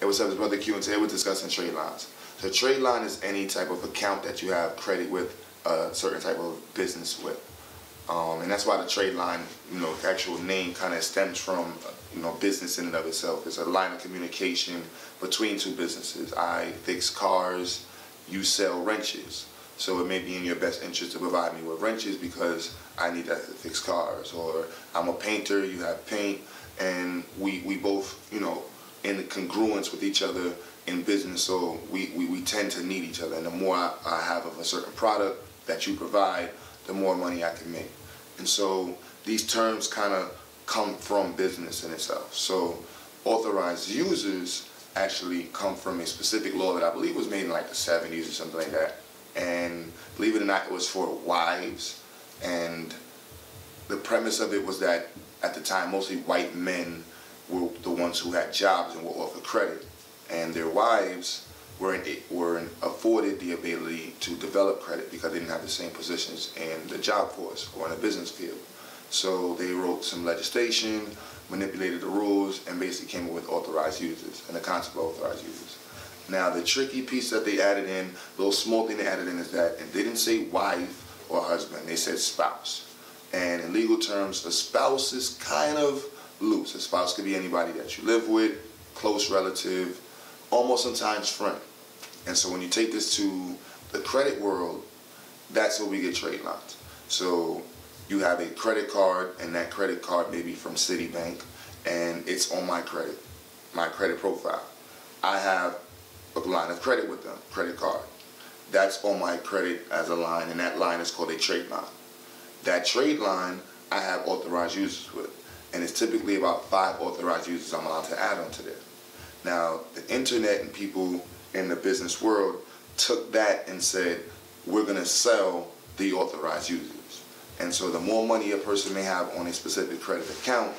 Hey, what's up, it's Brother Q, and today we're discussing trade lines. So trade line is any type of account that you have credit with a certain type of business with. And that's why the trade line, actual name kind of stems from, business in and of itself. It's a line of communication between two businesses. I fix cars, you sell wrenches. So it may be in your best interest to provide me with wrenches because I need that to fix cars. Or I'm a painter, you have paint, and we both, in congruence with each other in business, so we tend to need each other. And the more I have of a certain product that you provide, the more money I can make. And so these terms kind of come from business in itself. So authorized users actually come from a specific law that I believe was made in like the 70s or something like that. And believe it or not, it was for wives. And the premise of it was that at the time, mostly white men were the ones who had jobs and were offered credit. And their wives were afforded the ability to develop credit because they didn't have the same positions in the job force or in the business field. So they wrote some legislation, manipulated the rules, and basically came up with authorized users and the concept of authorized users. Now the tricky piece that they added in, the little small thing they added in, is that they didn't say wife or husband, they said spouse. And in legal terms, a spouse is kind of loose. A spouse could be anybody that you live with, close relative, almost sometimes friend. And so when you take this to the credit world, that's where we get trade lines. So you have a credit card, and that credit card may be from Citibank, and it's on my credit profile. I have a line of credit with them, credit card. That's on my credit as a line, and that line is called a trade line. That trade line I have authorized users with, and it's typically about 5 authorized users I'm allowed to add onto there. Now, the internet and people in the business world took that and said, we're going to sell the authorized users. And so the more money a person may have on a specific credit account,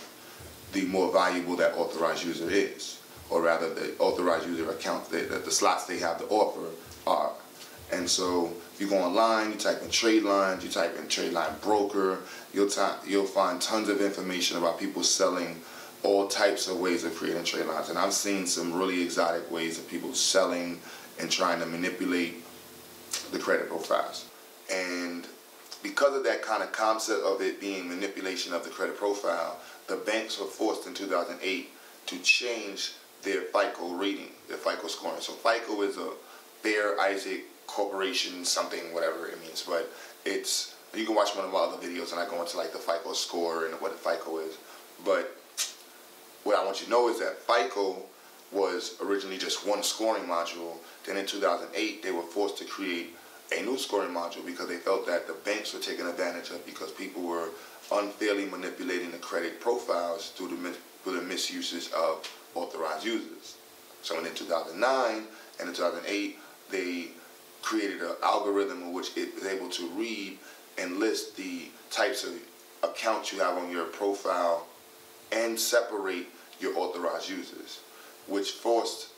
the more valuable that authorized user is. Or rather, the authorized user account, the slots they have to offer are. And so if you go online, you type in trade lines, you type in trade line broker, you'll find tons of information about people selling all types of ways of creating trade lines. And I've seen some really exotic ways of people selling and trying to manipulate the credit profiles. And because of that kind of concept of it being manipulation of the credit profile, the banks were forced in 2008 to change their FICO rating, their FICO scoring. So FICO is a Fair Isaac Corporation, something, whatever it means. But it's, you can watch one of my other videos and I go into like the FICO score and what the FICO is. But what I want you to know is that FICO was originally just one scoring module. Then in 2008, they were forced to create a new scoring module because they felt that the banks were taking advantage of, because people were unfairly manipulating the credit profiles through the misuses of authorized users. So in 2009 and in 2008, they created an algorithm in which it was able to read and list the types of accounts you have on your profile and separate your authorized users, which forced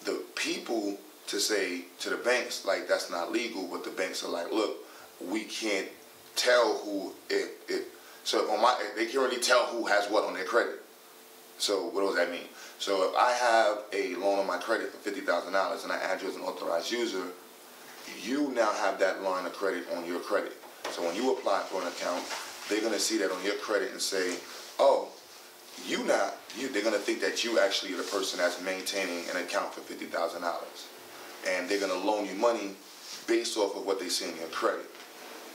the people to say to the banks, like, that's not legal. But the banks are like, look, we can't tell who, so they can't really tell who has what on their credit. So what does that mean? So if I have a loan on my credit for $50,000 and I add you as an authorized user, you now have that line of credit on your credit. So when you apply for an account, they're going to see that on your credit and say, oh, they're going to think that you actually are the person that's maintaining an account for $50,000. And they're going to loan you money based off of what they see in your credit.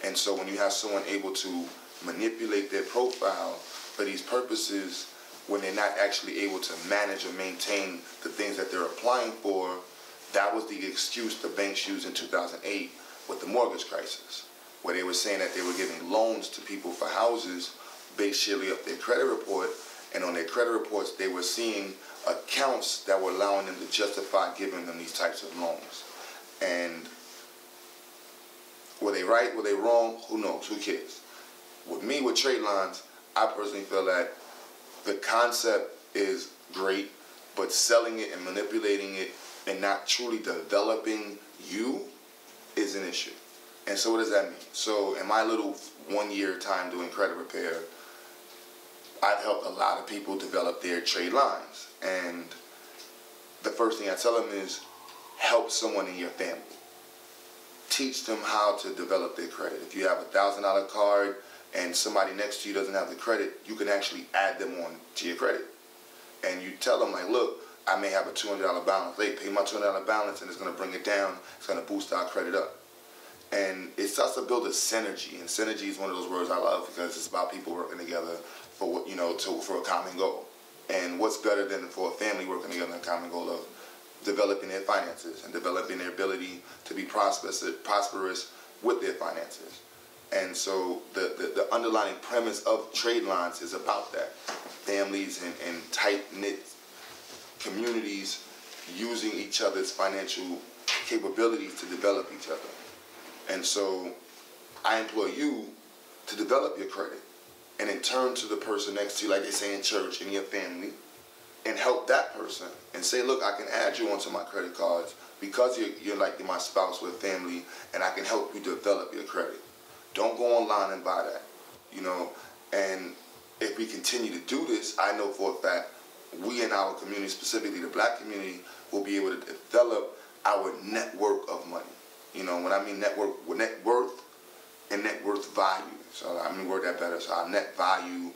And so when you have someone able to manipulate their profile for these purposes, when they're not actually able to manage or maintain the things that they're applying for, that was the excuse the banks used in 2008 with the mortgage crisis, where they were saying that they were giving loans to people for houses based sheerly off their credit report, and on their credit reports they were seeing accounts that were allowing them to justify giving them these types of loans. And were they right, were they wrong, who knows, who cares? With me, with trade lines, I personally feel that the concept is great, but selling it and manipulating it and not truly developing you is an issue. And so what does that mean? So in my little 1 year time doing credit repair, I've helped a lot of people develop their trade lines. And the first thing I tell them is help someone in your family. Teach them how to develop their credit. If you have $1,000 card and somebody next to you doesn't have the credit, you can actually add them on to your credit. And you tell them, like, look, I may have a $200 balance. They pay my $200 balance and it's going to bring it down. It's going to boost our credit up. And it starts to build a synergy. And synergy is one of those words I love because it's about people working together for what, for a common goal. And what's better than for a family working together in a common goal of developing their finances and developing their ability to be prosperous with their finances. And so the underlying premise of trade lines is about that. Families and tight-knit communities using each other's financial capabilities to develop each other. And so I implore you to develop your credit and then turn to the person next to you, like they say in church, in your family, and help that person and say, look, I can add you onto my credit cards because you're like my spouse with family, and I can help you develop your credit. Don't go online and buy that, and if we continue to do this, I know for a fact we in our community, specifically the black community, will be able to develop our network of money. When I mean network, net worth and net worth value. So I'm gonna word that better. So our net value,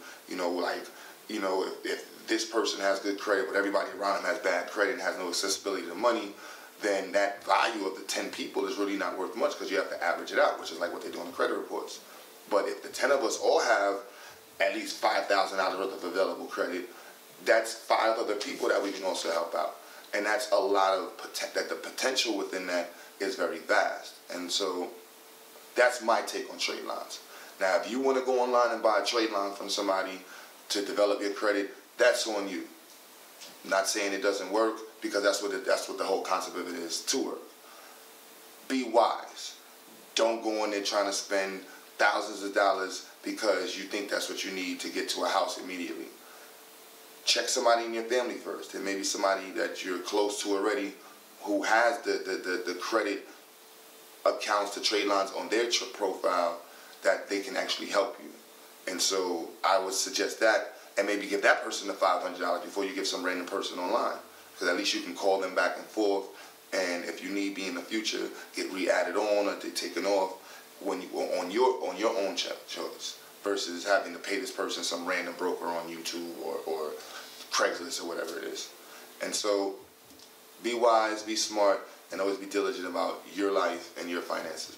if this person has good credit, but everybody around him has bad credit and has no accessibility to money, then that value of the 10 people is really not worth much because you have to average it out, which is like what they do in the credit reports. But if the 10 of us all have at least $5,000 worth of available credit, that's 5 other people that we can also help out. And that's a lot of, that the potential within that is very vast. And so that's my take on trade lines. Now, if you want to go online and buy a trade line from somebody to develop your credit, that's on you. I'm not saying it doesn't work, because that's what the whole concept of it is, to work. Be wise. Don't go in there trying to spend thousands of dollars because you think that's what you need to get to a house immediately. Check somebody in your family first. There may be somebody that you're close to already who has the credit accounts, the trade lines on their profile, that they can actually help you. And so I would suggest that, and maybe give that person the $500 before you give some random person online, because at least you can call them back and forth, and if you need be in the future, get re-added on or taken off when you on your own choice, versus having to pay this person some random broker on YouTube or Craigslist or whatever it is. And so be wise, be smart, and always be diligent about your life and your finances.